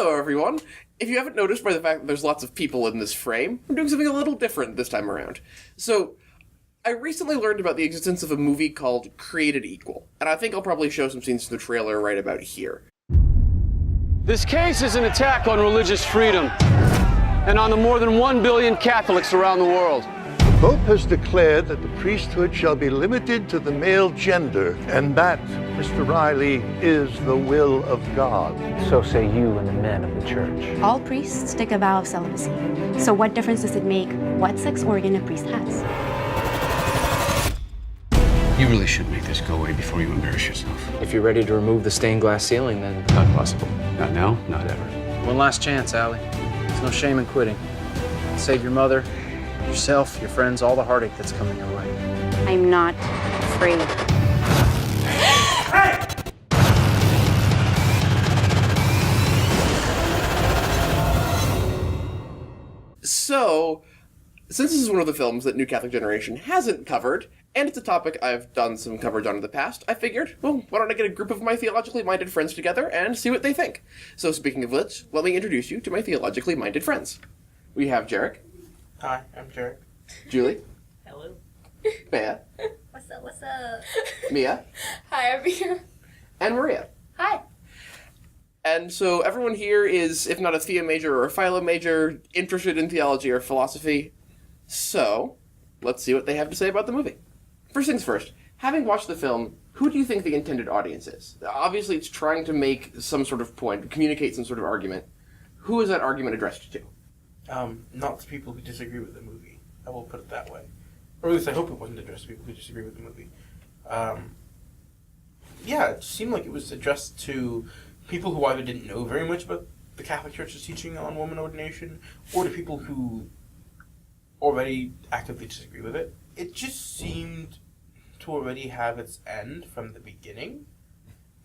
Hello, everyone. If you haven't noticed by the fact that there's lots of people in this frame, I'm doing something a little different this time around. So, I recently learned about the existence of a movie called Created Equal, and I think I'll probably show some scenes from the trailer right about here. This case is an attack on religious freedom and on the more than 1 billion Catholics around the world. The Pope has declared that the priesthood shall be limited to the male gender, and that, Mr. Riley, is the will of God. So say you and the men of the church. All priests take a vow of celibacy. So what difference does it make what sex organ a priest has? You really should make this go away before you embarrass yourself. If you're ready to remove the stained glass ceiling, then Not possible. Not now, not ever. one last chance, Allie. There's no shame in quitting. Save your mother, yourself, your friends, all the heartache that's coming your way. I'm not afraid. So, since this is one of the films that New Catholic Generation hasn't covered, and it's a topic I've done some coverage on in the past, I figured, well, why don't I get a group of my theologically minded friends together and see what they think? So speaking of which, let me introduce you to my theologically minded friends. We have Jarek. Hi, I'm Jarek. Julie. Hello. Bea. What's up? What's up? Mia. Hi, I'm Mia. And Maria. Hi. And so everyone here is, if not a Thea major or a Philo major, interested in theology or philosophy. So, let's see what they have to say about the movie. First things first, having watched the film, who do you think the intended audience is? Obviously, it's trying to make some sort of point, communicate some sort of argument. Who is that argument addressed to? Not to people who disagree with the movie. I will put it that way. Or at least I hope it wasn't addressed to people who disagree with the movie. Yeah, it seemed like it was addressed to people who either didn't know very much about the Catholic Church's teaching on woman ordination, or to people who already actively disagree with it. It just seemed to already have its end from the beginning.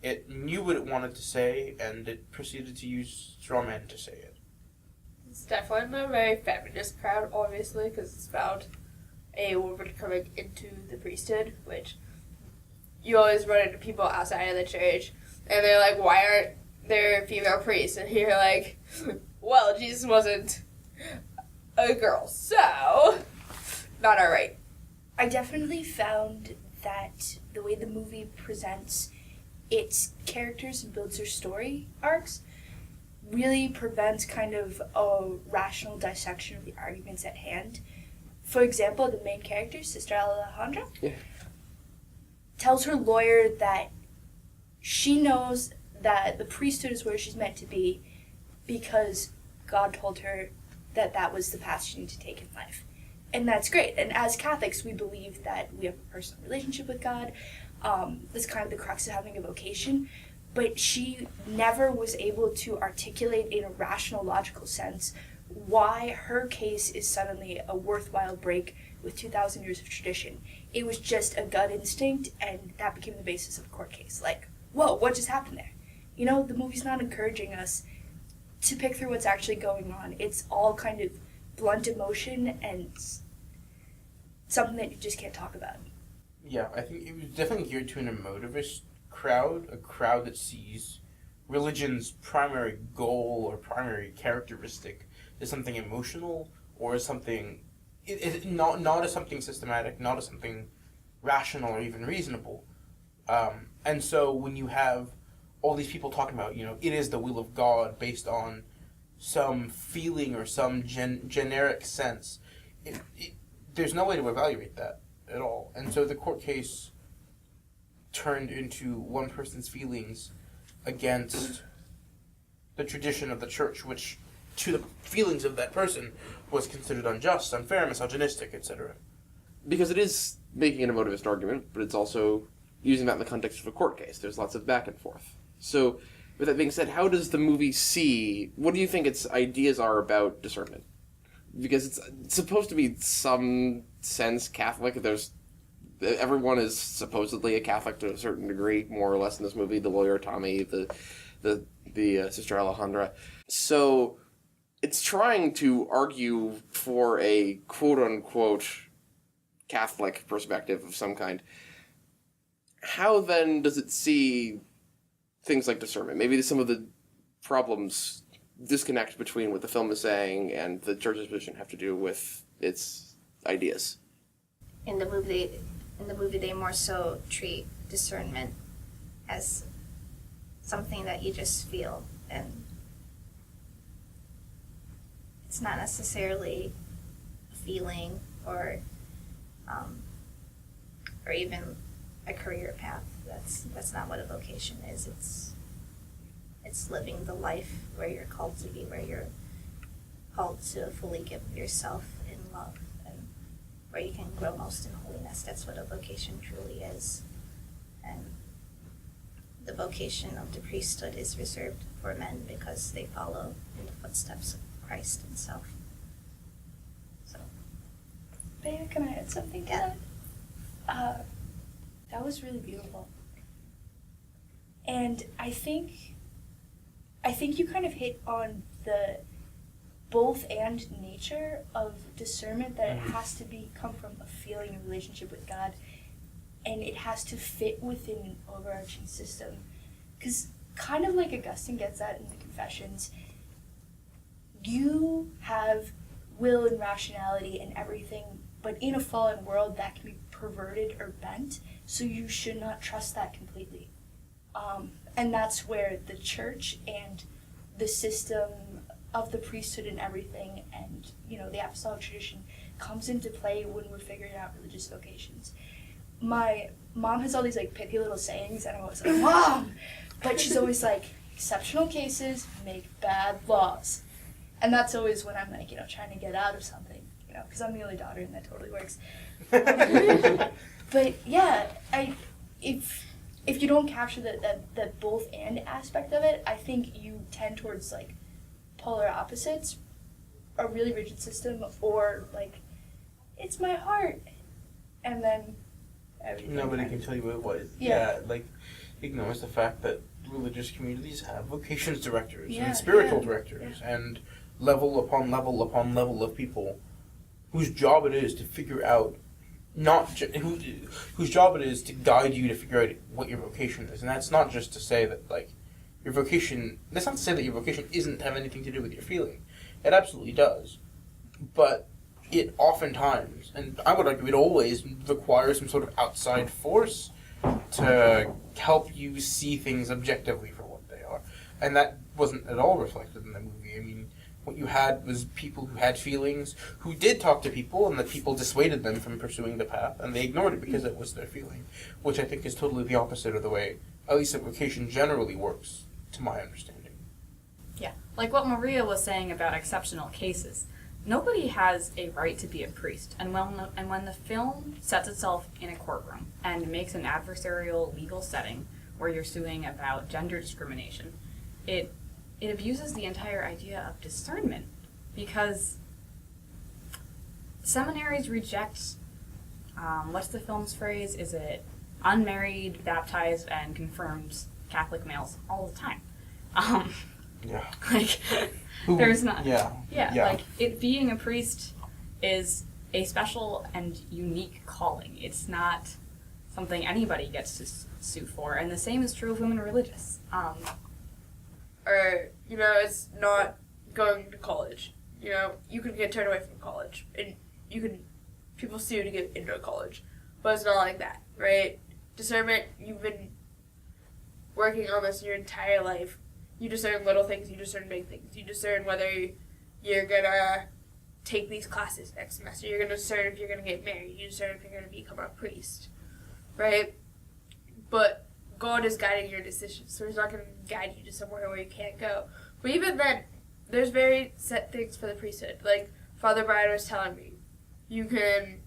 It knew what it wanted to say, and it proceeded to use straw men to say it. It's definitely not a very feminist crowd, obviously, because it's about a woman coming into the priesthood, which you always run into people outside of the church, and they're like, why aren't there female priests? And you're like, well, Jesus wasn't a girl, so not alright. I definitely found that the way the movie presents its characters and builds their story arcs really prevents kind of a rational dissection of the arguments at hand. For example, the main character, Sister Alejandra, tells her lawyer that she knows that the priesthood is where she's meant to be because God told her that that was the path she needed to take in life. And that's great. And as Catholics, we believe that we have a personal relationship with God. That's kind of the crux of having a vocation. But she never was able to articulate in a rational, logical sense why her case is suddenly a worthwhile break with 2,000 years of tradition. It was just a gut instinct, and that became the basis of a court case. Like, whoa, what just happened there? You know, the movie's not encouraging us to pick through what's actually going on. It's all kind of blunt emotion and something that you just can't talk about. Yeah, I think it was definitely geared to an emotivist crowd, a crowd that sees religion's primary goal or primary characteristic as something emotional or as something, not as something systematic, not as something rational or even reasonable. And so when you have all these people talking about, you know, it is the will of God based on some feeling or some generic sense, there's no way to evaluate that at all. And so the court case turned into one person's feelings against the tradition of the church, which to the feelings of that person was considered unjust, unfair, misogynistic, etc. Because it is making an emotivist argument, but it's also using that in the context of a court case. There's lots of back and forth. So, with that being said, how does the movie see, what do you think its ideas are about discernment? Because it's supposed to be some sense Catholic. Everyone is supposedly a Catholic to a certain degree, more or less in this movie. The lawyer Tommy, the Sister Alejandra. So it's trying to argue for a quote unquote Catholic perspective of some kind. How then does it see things like discernment? Maybe some of the problems disconnect between what the film is saying and the church's position have to do with its ideas? In the movie, they more so treat discernment as something that you just feel, and it's not necessarily a feeling or even a career path. That's not what a vocation is. It's living the life where you're called to be, where you're called to fully give yourself in love, and where you can grow most in holiness. That's what a vocation truly is. And the vocation of the priesthood is reserved for men because they follow in the footsteps of Christ himself. So, Bea, can I add something to that? That was really beautiful. And I think you kind of hit on the both and nature of discernment, that it has to come from a feeling, a relationship with God, and it has to fit within an overarching system. Because kind of like Augustine gets at in the Confessions, you have will and rationality and everything, but in a fallen world that can be perverted or bent, so you should not trust that completely. And that's where the church and the system of the priesthood and everything, and the apostolic tradition comes into play when we're figuring out religious vocations. My mom has all these pithy little sayings, and I'm always like, Mom! But she's always like, exceptional cases make bad laws. And that's always when I'm trying to get out of something, because I'm the only daughter and that totally works. But yeah, if you don't capture that both and aspect of it, I think you tend towards polar opposites, a really rigid system, or it's my heart, and then everything. Nobody can tell you what it was. Yeah. Ignores the fact that religious communities have vocations directors and spiritual directors and level upon level upon level of people whose job it is to figure out whose job it is to guide you to figure out what your vocation is. And that's not just to say that your vocation, that's not to say that your vocation isn't have anything to do with your feeling. It absolutely does. But it oftentimes, and I would argue it always, requires some sort of outside force to help you see things objectively for what they are. And that wasn't at all reflected in the movie. I mean, what you had was people who had feelings, who did talk to people, and that people dissuaded them from pursuing the path, and they ignored it because it was their feeling, which I think is totally the opposite of the way, at least a vocation generally works, to my understanding. Yeah, like what Maria was saying about exceptional cases. Nobody has a right to be a priest, and when the film sets itself in a courtroom and makes an adversarial legal setting where you're suing about gender discrimination, it abuses the entire idea of discernment, because seminaries reject, what's the film's phrase? Is it unmarried, baptized, and confirmed Catholic males all the time? Yeah. There's not. Yeah. Being a priest is a special and unique calling. It's not something anybody gets to sue for, and the same is true of women religious. Or, it's not going to college. You could get turned away from college, and people sue to get into a college, but it's not like that, right? Discernment, you've been working on this your entire life. You discern little things, you discern big things. You discern whether you're gonna take these classes next semester. You're gonna discern if you're gonna get married. You discern if you're gonna become a priest, right? But God is guiding your decisions, so He's not going to guide you to somewhere where you can't go. But even then, there's very set things for the priesthood. Like Father Brian was telling me, they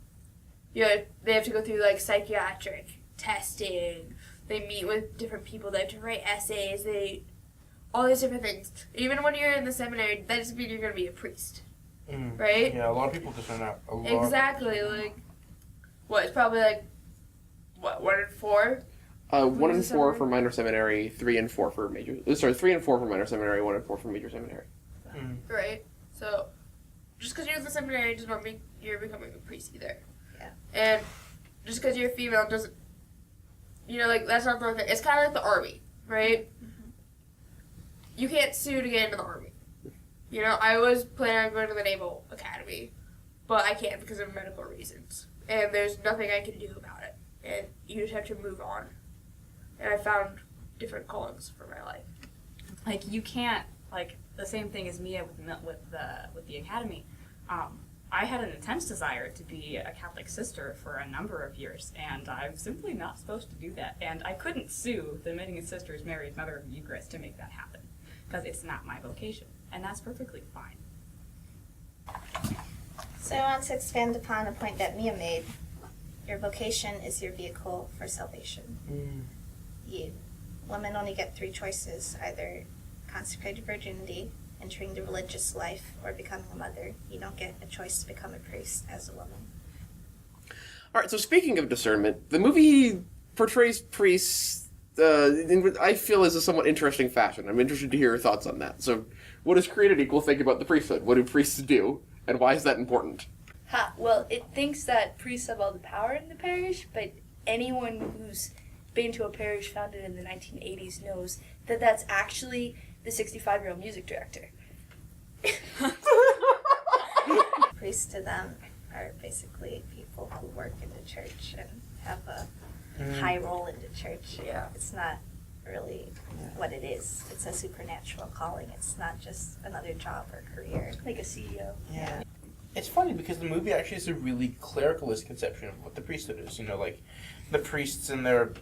have to go through psychiatric testing. They meet with different people. They have to write essays. All these different things. Even when you're in the seminary, that doesn't mean you're going to be a priest, right? Yeah, a lot of people discern that. Exactly. It's probably 1 in 4. 1 in 4 for minor seminary, 3 and 4 for major. 3 and 4 for minor seminary, 1 and 4 for major seminary. Right. So, just because you're in the seminary does not mean you're becoming a priest either. Yeah. And just because you're female doesn't, that's not the thing. It's kind of like the army, right? Mm-hmm. You can't sue to get into the army. You know, I was planning on going to the Naval Academy, but I can't because of medical reasons. And there's nothing I can do about it. And you just have to move on. And I found different callings for my life. Like, you can't, like, the same thing as Mia with the academy. I had an intense desire to be a Catholic sister for a number of years, and I'm simply not supposed to do that. And I couldn't sue the Dominican Sisters Mary's Mother of the Eucharist to make that happen, because it's not my vocation, and that's perfectly fine. So I want to expand upon a point that Mia made. Your vocation is your vehicle for salvation. Women only get 3 choices, either consecrated virginity, entering the religious life, or becoming a mother. You don't get a choice to become a priest as a woman. All right, so speaking of discernment, the movie portrays priests, in, I feel, is a somewhat interesting fashion. I'm interested to hear your thoughts on that. So, what does Created Equal think about the priesthood? What do priests do, and why is that important? Well, it thinks that priests have all the power in the parish, but anyone who's been to a parish founded in the 1980s knows that that's actually the 65-year-old music director. Priests to them are basically people who work in the church and have a high role in the church. Yeah. It's not really what it is. It's a supernatural calling. It's not just another job or career. Like a CEO. Yeah. It's funny because the movie actually has a really clericalist conception of what the priesthood is. You know, like, the priests in their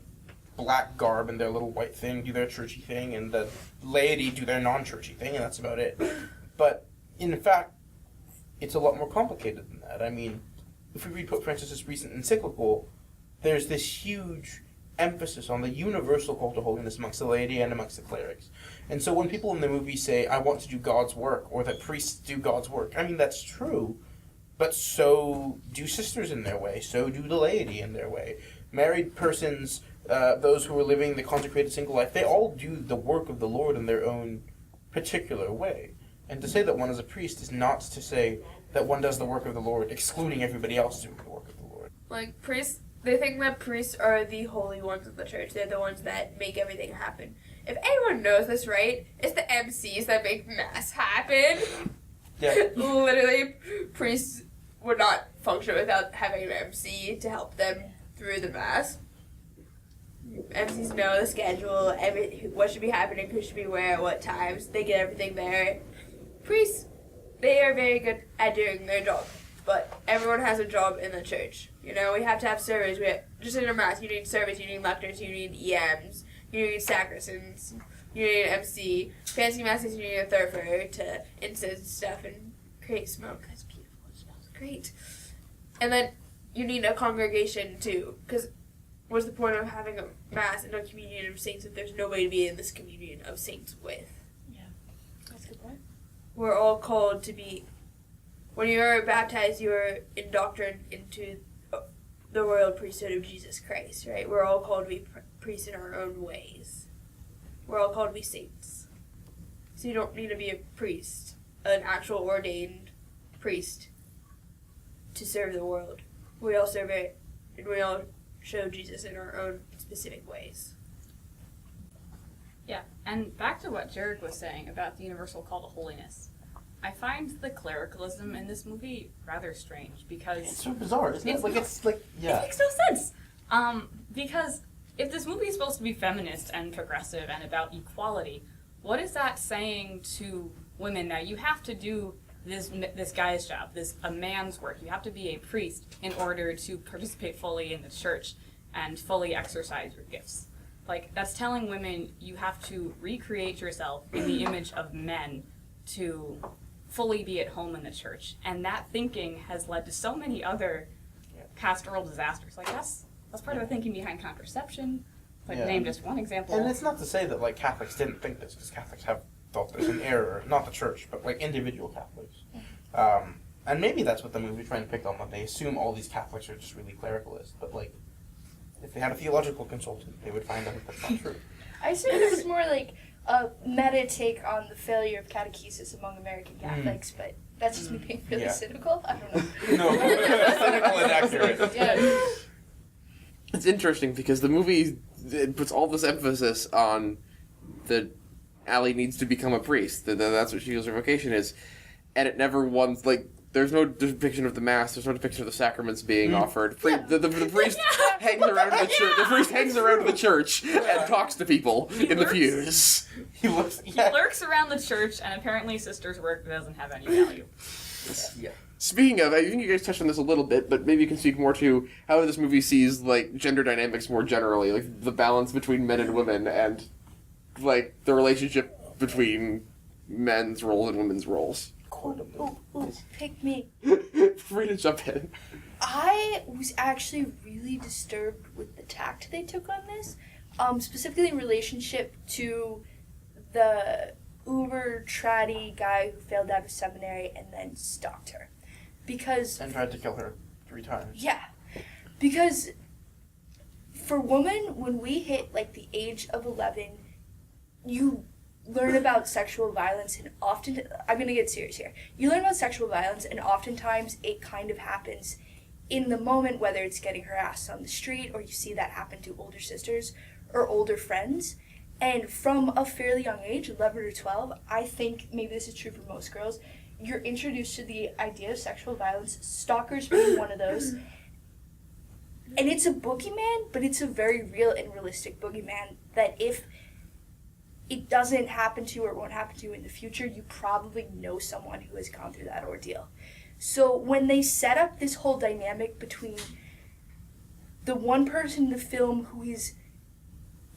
black garb and their little white thing do their churchy thing, and the laity do their non-churchy thing, and that's about it. But, in fact, it's a lot more complicated than that. I mean, if we read Pope Francis's recent encyclical, there's this huge emphasis on the universal call to holiness amongst the laity and amongst the clerics. And so when people in the movie say, I want to do God's work, or that priests do God's work, I mean, that's true, but so do sisters in their way, so do the laity in their way. Married persons, those who are living the consecrated single life, they all do the work of the Lord in their own particular way. And to say that one is a priest is not to say that one does the work of the Lord, excluding everybody else doing the work of the Lord. Like, priests, they think that priests are the holy ones of the church. They're the ones that make everything happen. If anyone knows this, right, it's the MCs that make Mass happen. Yeah. Literally, priests would not function without having an MC to help them through the Mass. MCs know the schedule, what should be happening, who should be where, at what times. They get everything there. Priests, they are very good at doing their job, but everyone has a job in the church. You know, we have to have servers. Just in a Mass, you need servers, you need lectors, you need EMs, you need sacristans, you need an MC. Fancy Masses, you need a thurifer to incense stuff and create smoke. That's beautiful. It smells great. And then you need a congregation too, because what's the point of having a Mass and a communion of saints if there's nobody to be in this communion of saints with? Yeah, that's a good point. We're all called to be, when you are baptized, you are indoctrinated into the royal priesthood of Jesus Christ, right? We're all called to be priests in our own ways. We're all called to be saints. So you don't need to be a priest, an actual ordained priest, to serve the world. We all serve it, and we all show Jesus in our own specific ways. Yeah, and back to what Jared was saying about the universal call to holiness. I find the clericalism in this movie rather strange because It's so bizarre, isn't it? Like, it's like, yeah. It makes no sense. Because if this movie is supposed to be feminist and progressive and about equality, what is that saying to women? Now, you have to do this guy's job, a man's work. You have to be a priest in order to participate fully in the church and fully exercise your gifts. Like, that's telling women you have to recreate yourself in the image of men to fully be at home in the church. And that thinking has led to so many other pastoral disasters. Like, that's part of the thinking behind contraception. Like, name just one example. And it's not to say that, like, Catholics didn't think this, because Catholics have thought there's an error, not the church, but, like, individual Catholics. And maybe that's what the movie's trying to pick on, that they assume all these Catholics are just really clericalist, but, like, if they had a theological consultant, they would find out that that's not true. I assume this is more like a meta take on the failure of catechesis among American Catholics, but that's just me being really cynical. I don't know. No, cynical and accurate. Yeah. It's interesting because the movie, it puts all this emphasis on the Allie needs to become a priest. That's what she feels her vocation is. And it never once, like, there's no depiction of the Mass, there's no depiction of the sacraments being offered. The priest hangs around the church. The priest hangs around the church and talks to people in the pews. He lurks around the church, and apparently Sister's work doesn't have any value. Yeah. Speaking of, I think you guys touched on this a little bit, but maybe you can speak more to how this movie sees, like, gender dynamics more generally, like the balance between men and women, and, like, the relationship between men's roles and women's roles. Pick me. Free to jump in. I was actually really disturbed with the tact they took on this, specifically in relationship to the uber tratty guy who failed out of seminary and then stalked her. And tried to kill her 3 times. Yeah. Because for women, when we hit like the age of 11, you learn about sexual violence, and often, I'm going to get serious here. You learn about sexual violence, and oftentimes it kind of happens in the moment, whether it's getting harassed on the street or you see that happen to older sisters or older friends. And from a fairly young age, 11 or 12, I think maybe this is true for most girls, you're introduced to the idea of sexual violence, stalkers being one of those. And it's a boogeyman, but it's a very real and realistic boogeyman that if it doesn't happen to you or won't happen to you in the future, you probably know someone who has gone through that ordeal. So when they set up this whole dynamic between the one person in the film who is,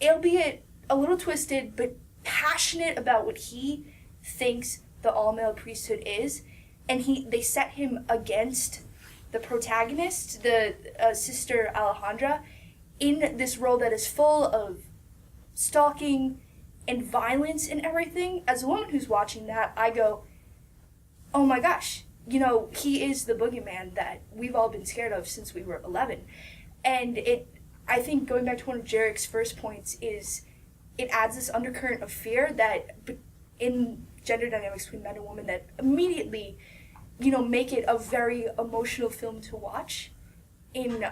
albeit a little twisted, but passionate about what he thinks the all-male priesthood is, and they set him against the protagonist, the sister Alejandra, in this role that is full of stalking and violence and everything. As a woman who's watching that, I go, oh my gosh, he is the boogeyman that we've all been scared of since we were 11. And I think going back to one of Jarek's first points is it adds this undercurrent of fear that in gender dynamics between men and women that immediately, make it a very emotional film to watch in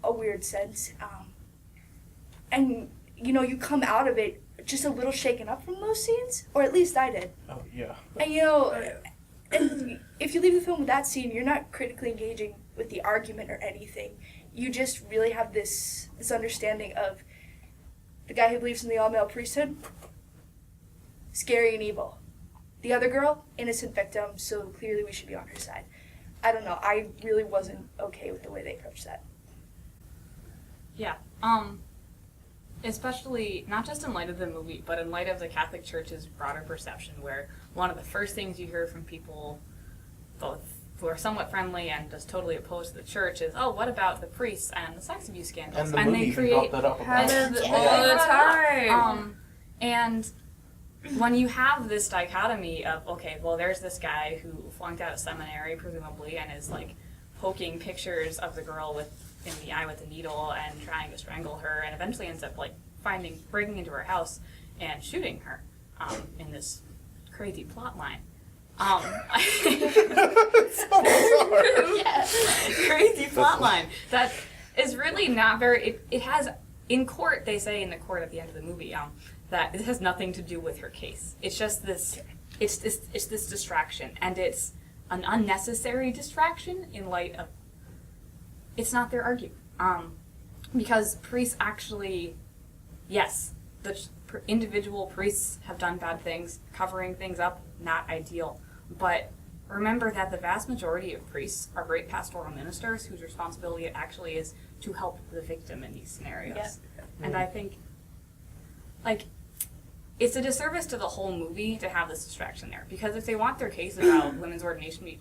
a weird sense. And, you come out of it just a little shaken up from those scenes, or at least I did. Oh, yeah. And, and if you leave the film with that scene, you're not critically engaging with the argument or anything. You just really have this understanding of the guy who believes in the all-male priesthood, scary and evil. The other girl, innocent victim, so clearly we should be on her side. I don't know, I really wasn't okay with the way they approached that. Yeah, especially, not just in light of the movie, but in light of the Catholic Church's broader perception, where one of the first things you hear from people, both who are somewhat friendly and just totally opposed to the church, is, oh, what about the priests and the sex abuse scandals? And the movie they create brought that up all the time. And when you have this dichotomy of, okay, well, there's this guy who flunked out of seminary, presumably, and is, like, poking pictures of the girl in the eye with a needle and trying to strangle her, and eventually ends up, like, breaking into her house and shooting her in this crazy plot line. Crazy plot line that is really not very. It has, in court, they say in the court at the end of the movie, that it has nothing to do with her case. It's just this. It's this distraction, and it's an unnecessary distraction in light of. It's not their argument, because priests actually, yes, the individual priests have done bad things, covering things up, not ideal. But remember that the vast majority of priests are great pastoral ministers whose responsibility it actually is to help the victim in these scenarios. Yeah. And I think, it's a disservice to the whole movie to have this distraction there. Because if they want their case about women's ordination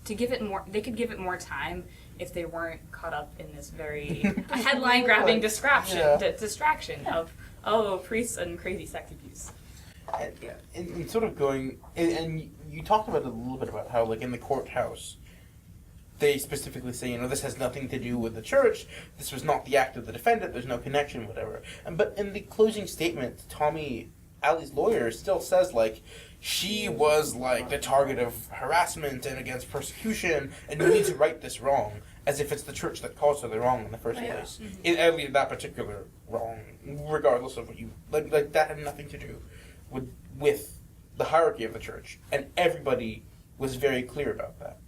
to give it more, they could give it more time if they weren't caught up in this very headline-grabbing distraction of, priests and crazy sex abuse. And sort of going, and you talked about it a little bit about how, like, in the courthouse, they specifically say, this has nothing to do with the church, this was not the act of the defendant, there's no connection, whatever. But in the closing statement, Allie's lawyer still says, like, she was, like, the target of harassment and against persecution, and you need to right this wrong, as if it's the church that caused her the wrong in the first place. At least that particular wrong, regardless of what you, like that had nothing to do with the hierarchy of the church, and everybody was very clear about that.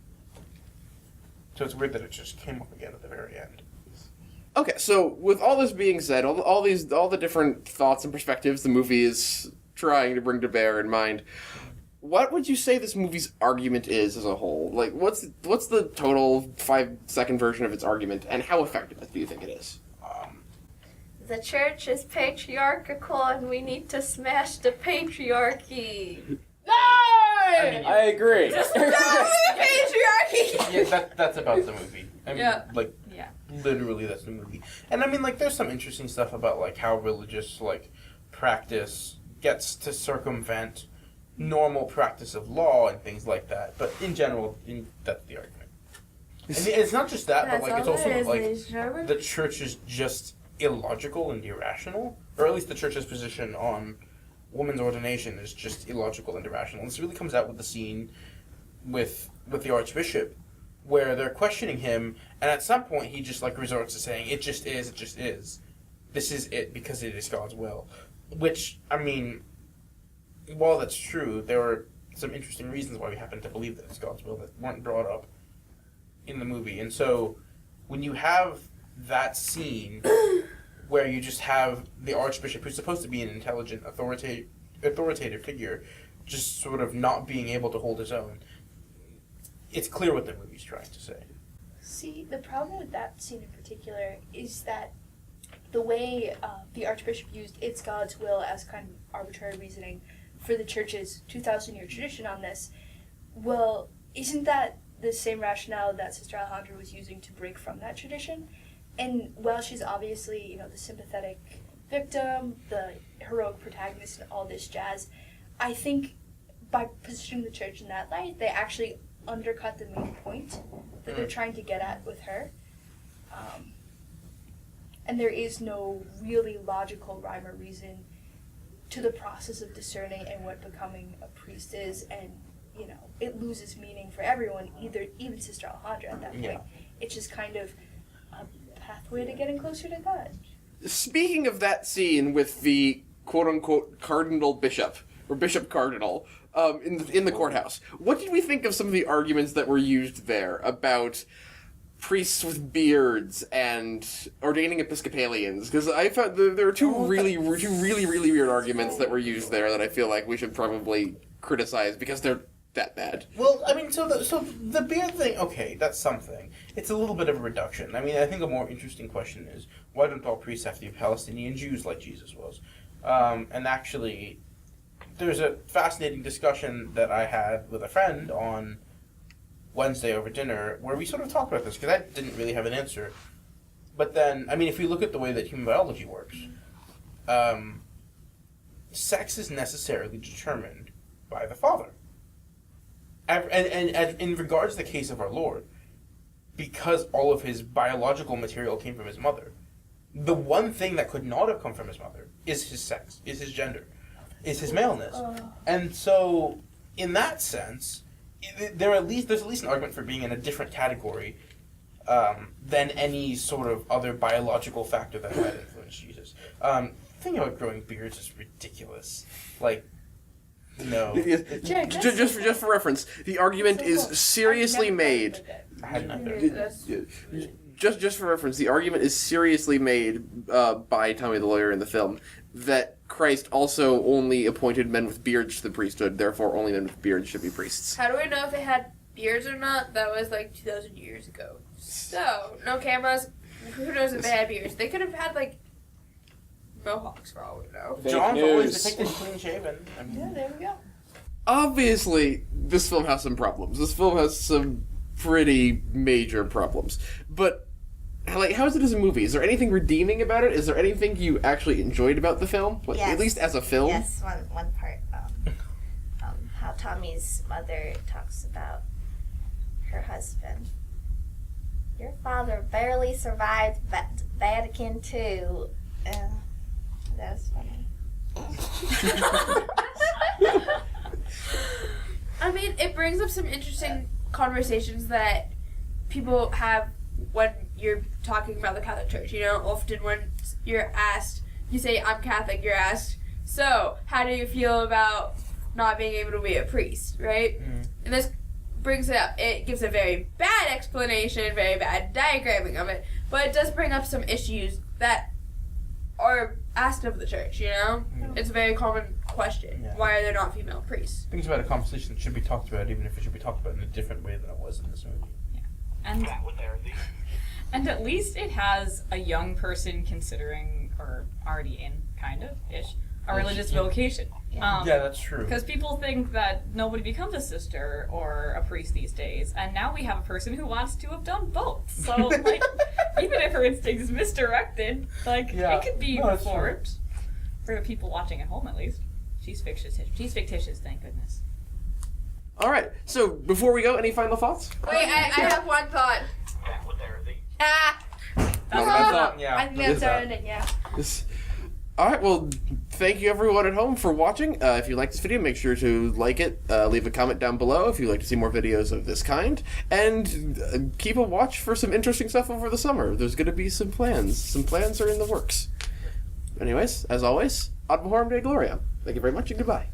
So it's weird that it just came up again at the very end. Okay, so with all this being said, all the different thoughts and perspectives the movie is trying to bring to bear in mind, what would you say this movie's argument is as a whole? Like, what's the total 5-second version of its argument, and how effective do you think it is? The church is patriarchal, and we need to smash the patriarchy. I agree. Just stop with the patriarchy! Yeah, that's about the movie. I mean, Yeah. like, literally that's the movie. And I mean, like, there's some interesting stuff about, like, how religious, like, practice gets to circumvent normal practice of law and things like that. But in general, that's the argument. And it's not just that, but, like, it's also, like, the church is just illogical and irrational. Or at least the church's position on woman's ordination is just illogical and irrational. And this really comes out with the scene with the archbishop, where they're questioning him, and at some point he just, like, resorts to saying, it just is. This is it because it is God's will. Which, I mean, while that's true, there are some interesting reasons why we happen to believe that it's God's will that weren't brought up in the movie. And so, when you have that scene where you just have the archbishop, who's supposed to be an intelligent, authoritative figure, just sort of not being able to hold his own, it's clear what the movie's trying to say. See, the problem with that scene in particular is that the way the archbishop used "it's God's will" as kind of arbitrary reasoning for the church's 2,000-year tradition on this, well, isn't that the same rationale that Sister Alejandra was using to break from that tradition? And while she's obviously, the sympathetic victim, the heroic protagonist, and all this jazz, I think by positioning the church in that light, they actually undercut the main point that they're trying to get at with her. And there is no really logical rhyme or reason to the process of discerning and what becoming a priest is, and, it loses meaning for everyone, even Sister Alejandra at that point. Yeah. It's just kind of a pathway to getting closer to God. Speaking of that scene with the quote-unquote cardinal bishop, or bishop cardinal, in the courthouse, what did we think of some of the arguments that were used there about priests with beards and ordaining Episcopalians? Because I found there were two really weird arguments that were used there that I feel like we should probably criticize because they're that bad. Well, I mean, so the beard thing, okay, that's something. It's a little bit of a reduction. I mean, I think a more interesting question is, why don't all priests have to be Palestinian Jews like Jesus was? And actually, there's a fascinating discussion that I had with a friend on Wednesday over dinner where we sort of talked about this, because I didn't really have an answer. But then, I mean, if we look at the way that human biology works, sex is necessarily determined by the father. And in regards to the case of our Lord, because all of his biological material came from his mother, the one thing that could not have come from his mother is his sex, is his gender, is his maleness. And so, in that sense, there's at least an argument for being in a different category than any sort of other biological factor that might influence Jesus. The thing about growing beards is ridiculous. Like, no. Just for reference, the argument is seriously made. I hadn't either. Just for reference, the argument is seriously made by Tommy the lawyer in the film that Christ also only appointed men with beards to the priesthood, therefore only men with beards should be priests. How do we know if they had beards or not? That was like 2,000 years ago. So, no cameras. Who knows if they had beards? They could have had, like, mohawks for all we know. John's always depicted clean shaven. Yeah, there we go. Obviously, this film has some problems. This film has some pretty major problems. But, like, how is it as a movie? Is there anything redeeming about it? Is there anything you actually enjoyed about the film? Like, Yes. At least as a film? Yes, one part. How Tommy's mother talks about her husband. Your father barely survived Vatican II. That was funny. I mean, it brings up some interesting conversations that people have when you're talking about the Catholic Church. Often when you're asked, you say, I'm Catholic, you're asked, So, how do you feel about not being able to be a priest, right? And this brings it up. It gives a very bad explanation, very bad diagramming of it, but it does bring up some issues that are asked of the church, you know? It's a very common question. Yeah. Why are there not female priests? Things about a conversation that should be talked about, even if it should be talked about in a different way than it was in this movie. And at least it has a young person considering, or already in, kind of, ish, a religious vocation. Yeah, that's true. Because people think that nobody becomes a sister or a priest these days, and now we have a person who wants to have done both. So, like, even if her instinct is misdirected, like, it could be reformed. For the people watching at home, at least. She's fictitious. She's fictitious, thank goodness. All right. So before we go, any final thoughts? Wait, I have one thought. Not a bad thought. Yeah. I think that's our ending, yeah. All right. Well, thank you everyone at home for watching. If you like this video, make sure to like it. Leave a comment down below if you'd like to see more videos of this kind, and keep a watch for some interesting stuff over the summer. There's going to be some plans. Some plans are in the works. Anyways, as always, Ad Mahorem Dei Gloria. Thank you very much and goodbye.